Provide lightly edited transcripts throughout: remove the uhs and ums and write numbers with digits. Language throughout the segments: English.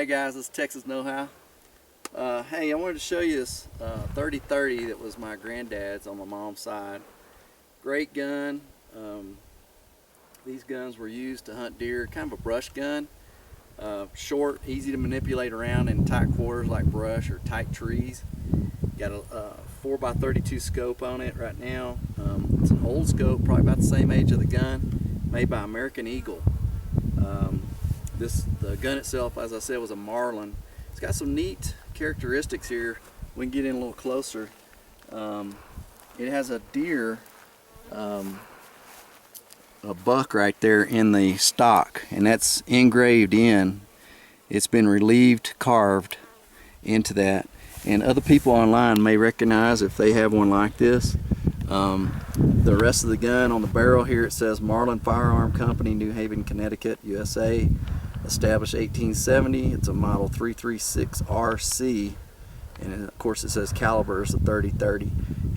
Hey guys, this is Texas Know-How. Hey, I wanted to show you this 30-30 that was my granddad's on my mom's side. Great gun. These guns were used to hunt deer, kind of a brush gun. Short, easy to manipulate around in tight quarters like brush or tight trees. Got a 4x32 scope on it right now. It's an old scope, probably about the same age of the gun, made by American Eagle. The gun itself, as I said, was a Marlin. It's got some neat characteristics here. We can get in a little closer. It has a deer, a buck right there in the stock, and that's engraved in. It's been relieved, carved into that. And other people online may recognize if they have one like this. The rest of the gun on the barrel here, it says Marlin Firearm Company, New Haven, Connecticut, USA. Established 1870. It's a model 336 RC, and of course it says caliber is a 30-30.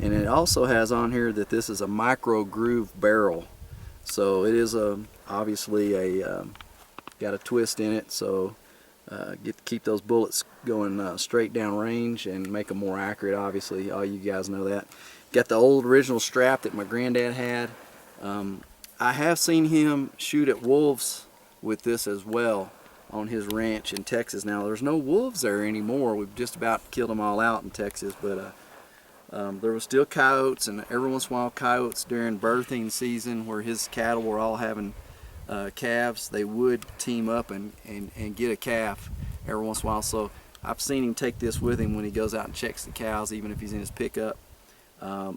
And it also has on here that this is a micro groove barrel, so it is obviously got a twist in it, so keep those bullets going straight down range and make them more accurate. Obviously, all you guys know that. Got the old original strap that my granddad had. I have seen him shoot at wolves with this as well on his ranch in Texas. Now there's no wolves there anymore. We've just about killed them all out in Texas, but there were still coyotes, and every once in a while coyotes during birthing season where his cattle were all having calves, they would team up and get a calf every once in a while. So I've seen him take this with him when he goes out and checks the cows, even if he's in his pickup,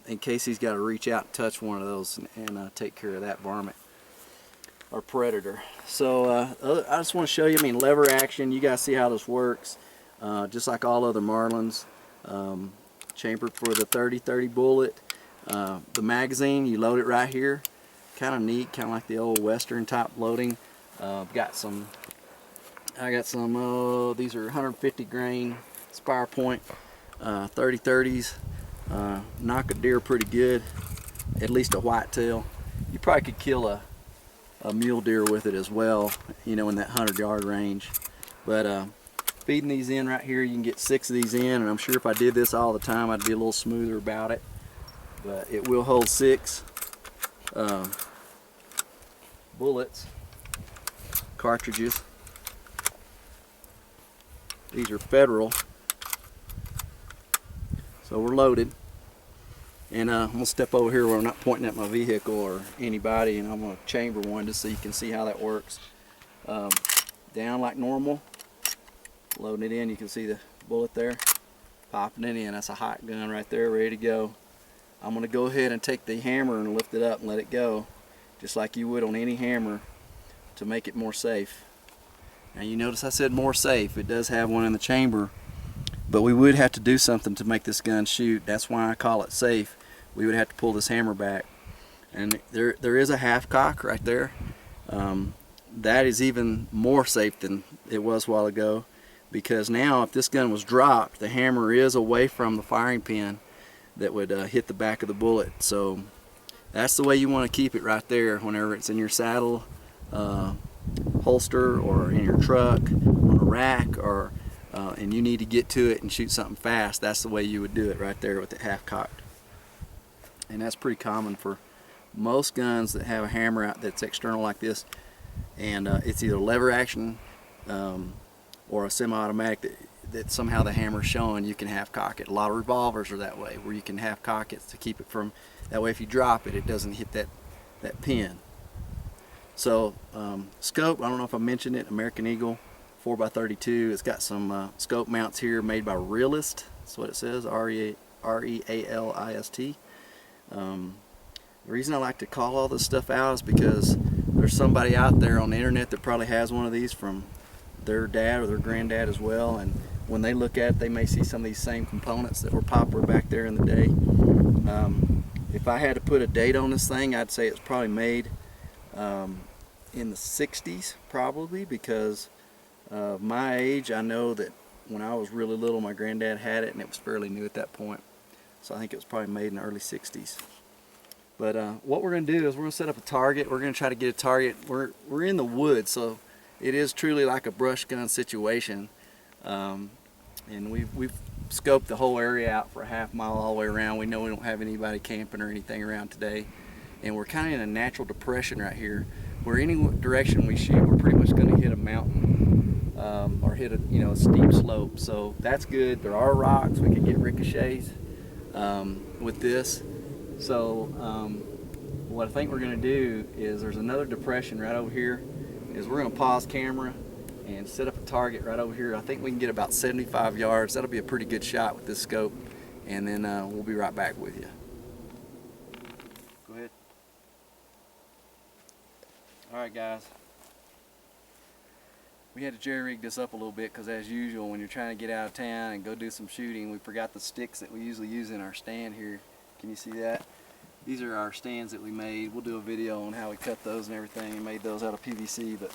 in case he's got to reach out and touch one of those and take care of that varmint or predator. So I just want to show you, lever action. You guys see how this works. Just like all other Marlins, chambered for the 30-30 bullet. The magazine, you load it right here. Kind of neat, kind of like the old Western type loading. I got some, these are 150 grain Spire Point 30-30s. Knock a deer pretty good, at least a whitetail. You probably could kill a mule deer with it as well, in that 100-yard range. But feeding these in right here, you can get 6 of these in, and I'm sure if I did this all the time I'd be a little smoother about it. But it will hold 6 bullets, cartridges. These are Federal, so we're loaded. And I'm going to step over here where I'm not pointing at my vehicle or anybody, and I'm going to chamber one just so you can see how that works. Down like normal, loading it in. You can see the bullet there, popping it in. That's a hot gun right there, ready to go. I'm going to go ahead and take the hammer and lift it up and let it go, just like you would on any hammer, to make it more safe. Now you notice I said more safe. It does have one in the chamber, but we would have to do something to make this gun shoot. That's why I call it safe. We would have to pull this hammer back, and there is a half cock right there. That is even more safe than it was a while ago, because now if this gun was dropped, the hammer is away from the firing pin that would hit the back of the bullet. So that's the way you want to keep it right there whenever it's in your saddle holster, or in your truck on a rack, or and you need to get to it and shoot something fast. That's the way you would do it right there with it half cocked. And that's pretty common for most guns that have a hammer out that's external like this, and it's either lever action or a semi-automatic that somehow the hammer's showing. You can half cock it. A lot of revolvers are that way, where you can half cock it to keep it from, that way if you drop it, it doesn't hit that pin. So scope, I don't know if I mentioned it, American Eagle 4x32. It's got some scope mounts here made by Realist. That's what it says, R-E-A-L-I-S-T. The reason I like to call all this stuff out is because there's somebody out there on the internet that probably has one of these from their dad or their granddad as well, and when they look at it, they may see some of these same components that were popular back there in the day. If I had to put a date on this thing, I'd say it's probably made in the 60s, probably, because of my age. I know that when I was really little, my granddad had it, and it was fairly new at that point. So I think it was probably made in the early 60s. But what we're going to do is we're going to set up a target. We're going to try to get a target. We're in the woods, so it is truly like a brush gun situation. And we've scoped the whole area out for a half mile all the way around. We know we don't have anybody camping or anything around today, and we're kind of in a natural depression right here, where any direction we shoot, we're pretty much going to hit a mountain or hit a steep slope. So that's good. There are rocks. We could get ricochets with this. So what I think we're going to do is, there's another depression right over here. Is we're going to pause camera and set up a target right over here. I think we can get about 75 yards. That'll be a pretty good shot with this scope, and then we'll be right back with you. Go ahead. Alright guys, we had to jerry-rig this up a little bit because, as usual, when you're trying to get out of town and go do some shooting, we forgot the sticks that we usually use in our stand here. Can you see that? These are our stands that we made. We'll do a video on how we cut those and everything, and made those out of PVC, but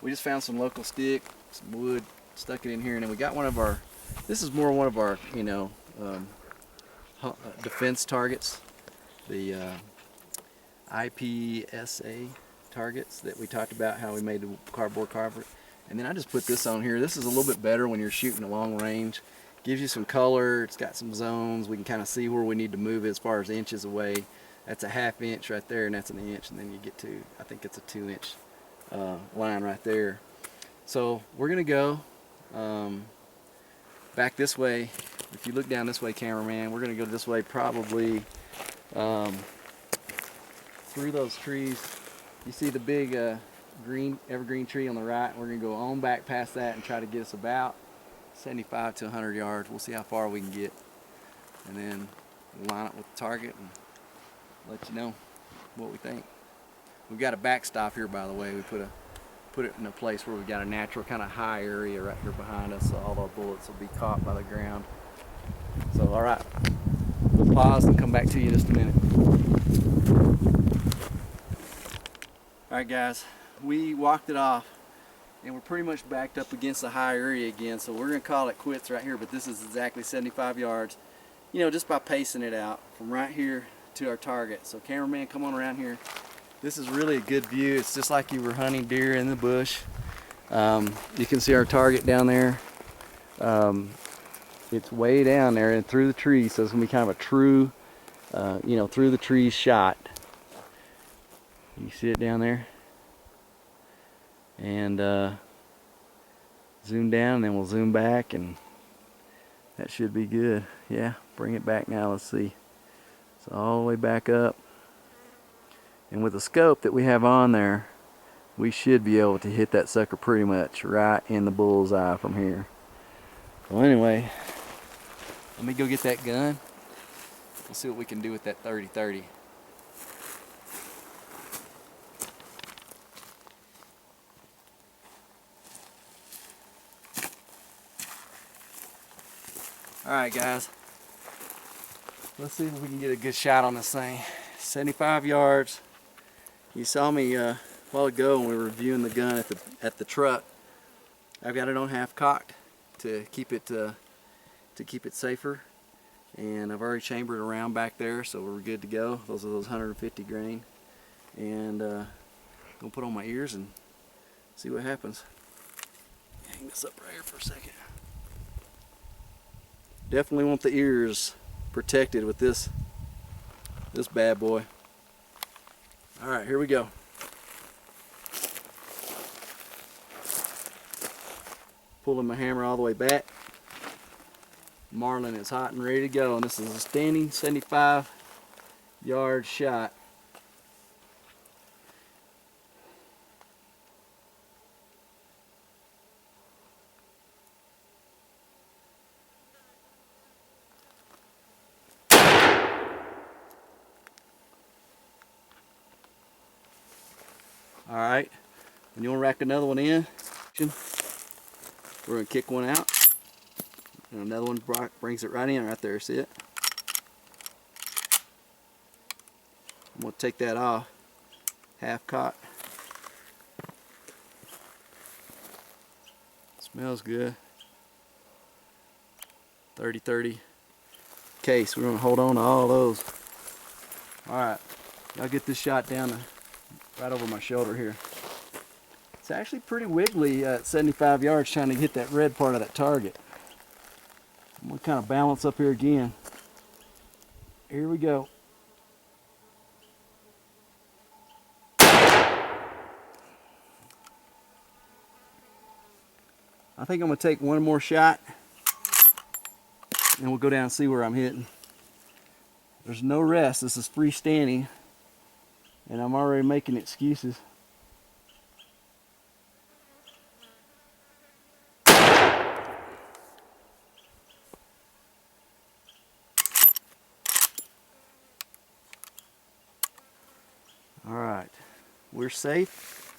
we just found some local stick, some wood, stuck it in here, and then we got one of our, this is more one of our, defense targets, the IPSA targets that we talked about, how we made the cardboard carver. And then I just put this on here. This is a little bit better when you're shooting a long range. Gives you some color, it's got some zones, we can kind of see where we need to move it as far as inches away. That's a ½ inch right there, and that's an inch, and then you get to, I think it's a 2-inch line right there. So we're gonna go back this way. If you look down this way, cameraman, we're gonna go this way, probably through those trees. You see the big green evergreen tree on the right? We're gonna go on back past that and try to get us about 75 to 100 yards. We'll see how far we can get, and then we'll line up with the target and let you know what we think. We've got a backstop here, by the way. We put it in a place where we've got a natural kind of high area right here behind us, so all our bullets will be caught by the ground. So all right, we'll pause and come back to you in just a minute. All right guys, we walked it off, and we're pretty much backed up against the high area again, so we're gonna call it quits right here, but this is exactly 75 yards, just by pacing it out from right here to our target. So cameraman, come on around here. This is really a good view. It's just like you were hunting deer in the bush. You can see our target down there. It's way down there and through the trees, so it's gonna be kind of a true, through the trees shot. You see it down there? And zoom down, and then we'll zoom back, and that should be good. Yeah, bring it back now, let's see. So all the way back up. And with the scope that we have on there, we should be able to hit that sucker pretty much right in the bull's eye from here. So anyway, let me go get that gun. We'll see what we can do with that 30-30. Alright guys, let's see if we can get a good shot on this thing. 75 yards. You saw me a while ago when we were reviewing the gun at the truck. I've got it on half cocked to keep it safer, and I've already chambered around back there, so we're good to go. Those are those 150 grain, and gonna put on my ears and see what happens. Hang this up right here for a second. Definitely want the ears protected with this bad boy. All right, here we go. Pulling my hammer all the way back. Marlin is hot and ready to go, and this is a standing 75-yard shot. All right, and you want to rack another one in. We're going to kick one out, and another one brings it right in right there. See it? I'm going to take that off, half cocked. Smells good. 30-30 case. We're going to hold on to all those. All right, I'll get this shot down right over my shoulder here. It's actually pretty wiggly at 75 yards trying to hit that red part of that target. I'm going to kind of balance up here again. Here we go. I think I'm going to take one more shot and we'll go down and see where I'm hitting. There's no rest. This is freestanding and I'm already making excuses. Alright, we're safe.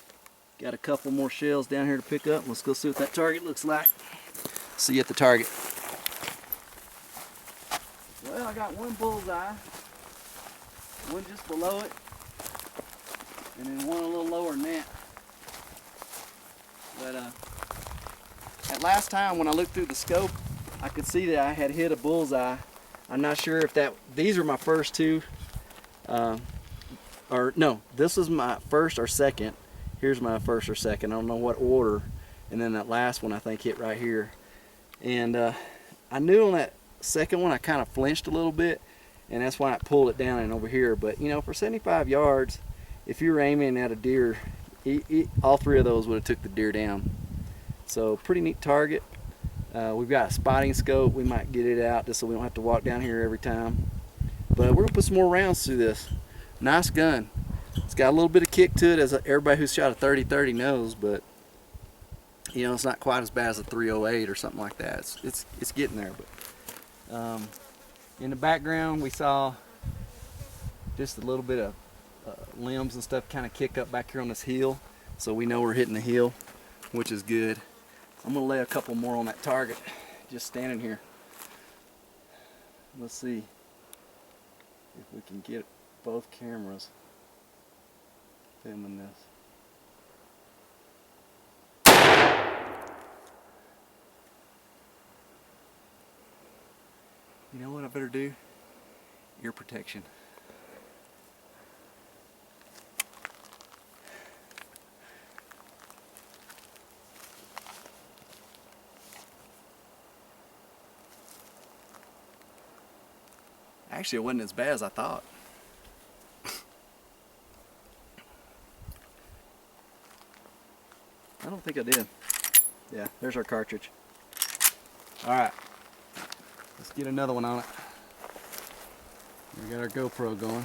Got a couple more shells down here to pick up. Let's go see what that target looks like. See you at the target. Well, I got one bullseye, one just below it, and then one a little lower than that. But at last time when I looked through the scope, I could see that I had hit a bullseye. I'm not sure if these are my first two, or no, this is my first or second. Here's my first or second. I don't know what order. And then that last one I think hit right here. And I knew on that second one I kind of flinched a little bit, and that's why I pulled it down and over here. But you know, for 75 yards, if you were aiming at a deer, all three of those would have took the deer down. So pretty neat target. We've got a spotting scope. We might get it out just so we don't have to walk down here every time. But we're gonna put some more rounds through this. Nice gun. It's got a little bit of kick to it, as everybody who's shot a 30-30 knows, but you know, it's not quite as bad as a 308 or something like that. It's getting there. But in the background we saw just a little bit of limbs and stuff kind of kick up back here on this hill, so we know we're hitting the hill, which is good. I'm gonna lay a couple more on that target just standing here. Let's see if we can get both cameras filming this. You know what I better do? Ear protection. Actually, it wasn't as bad as I thought. I don't think I did. Yeah, there's our cartridge. Alright, let's get another one on it. We got our GoPro going.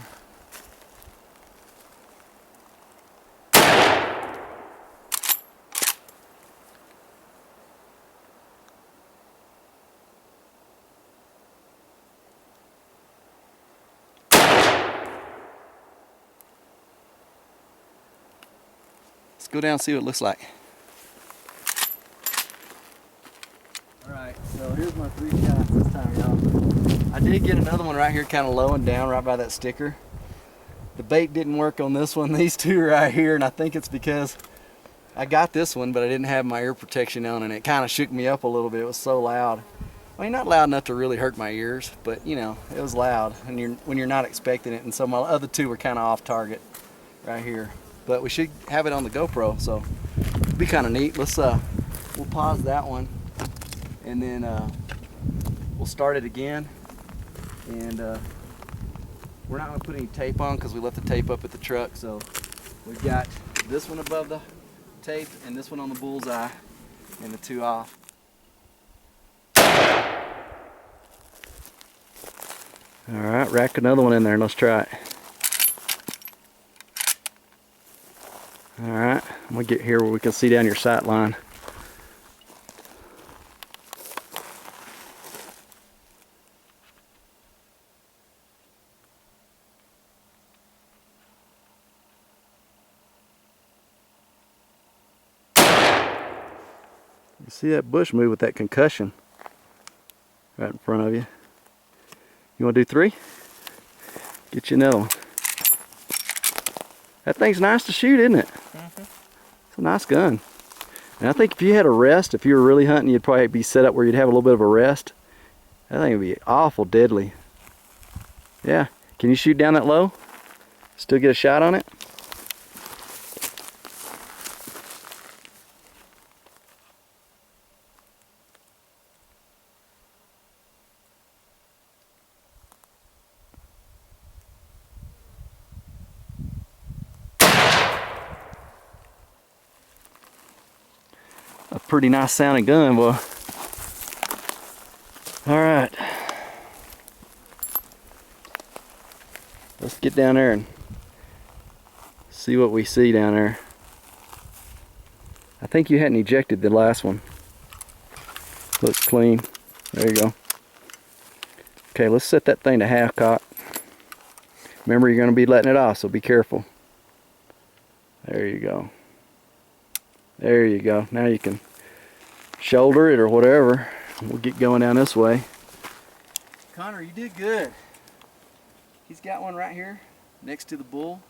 Let's go down and see what it looks like. Alright, so here's my 3 shots this time, y'all. I did get another one right here kind of low and down right by that sticker. The bait didn't work on this one, these two right here, and I think it's because I got this one but I didn't have my ear protection on, and it kind of shook me up a little bit. It was so loud. I mean, not loud enough to really hurt my ears, but you know, it was loud and when you're not expecting it. And so my other two were kind of off target right here. But we should have it on the GoPro, so it'll be kind of neat. Let's we'll pause that one, and then we'll start it again. And we're not going to put any tape on because we left the tape up at the truck. So we've got this one above the tape and this one on the bullseye, and the 2 off. All right, rack another one in there and let's try it. Alright, I'm going to get here where we can see down your sight line. You see that bush move with that concussion right in front of you. You want to do 3? Get you another one. That thing's nice to shoot, isn't it? It's a nice gun. And I think if you had a rest, if you were really hunting, you'd probably be set up where you'd have a little bit of a rest. That thing would be awful deadly. Yeah, can you shoot down that low? Still get a shot on it? pretty nice sounding gun, boy. All right. Let's get down there and see what we see down there. I think you hadn't ejected the last one. Looks clean. There you go. Okay, let's set that thing to half cock. Remember, you're going to be letting it off, so be careful. There you go. There you go. Now you can shoulder it or whatever. We'll get going down this way. Connor, you did good. He's got one right here next to the bull.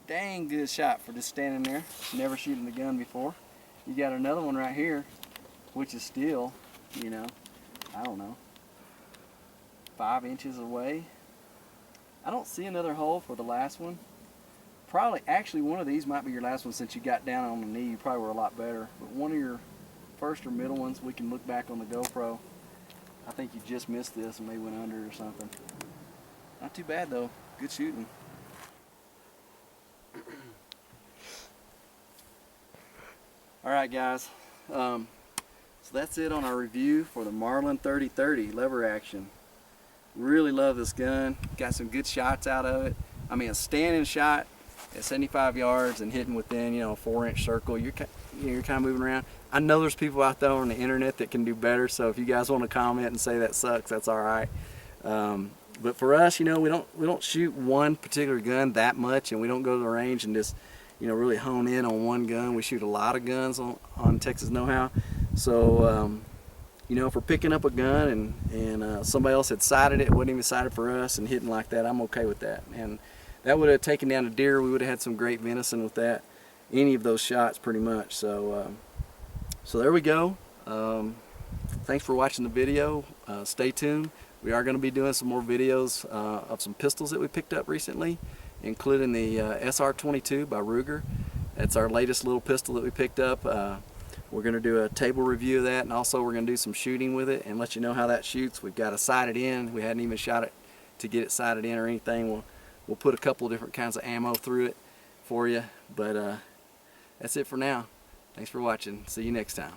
Dang good shot for just standing there, never shooting the gun before. You got another one right here, which is still, you know, I don't know, 5 inches away. I don't see another hole for the last one. Probably, actually one of these might be your last one since you got down on the knee. You probably were a lot better. But one of your first or middle ones, we can look back on the GoPro. I think you just missed this and maybe went under or something. Not too bad though, good shooting. Alright guys, so that's it on our review for the Marlin 3030 lever action. Really love this gun, got some good shots out of it. I mean, a standing shot at 75 yards and hitting within, you know, a 4-inch circle, you're kind of moving around. I know there's people out there on the internet that can do better, so if you guys want to comment and say that sucks, that's alright. But for us, you know, we don't shoot one particular gun that much, and we don't go to the range and just, you know, really hone in on one gun. We shoot a lot of guns on Texas Know-How. So, you know, if we're picking up a gun and somebody else had sighted it, wasn't even sighted for us, and hitting like that, I'm okay with that. And that would have taken down a deer. We would have had some great venison with that. Any of those shots, pretty much. So, so there we go. Thanks for watching the video. Stay tuned. We are going to be doing some more videos of some pistols that we picked up recently, including the SR22 by Ruger. That's our latest little pistol that we picked up. We're going to do a table review of that, and also we're going to do some shooting with it and let you know how that shoots. We've got it sighted in. We hadn't even shot it to get it sighted in or anything. We'll put a couple of different kinds of ammo through it for you. But that's it for now. Thanks for watching. See you next time.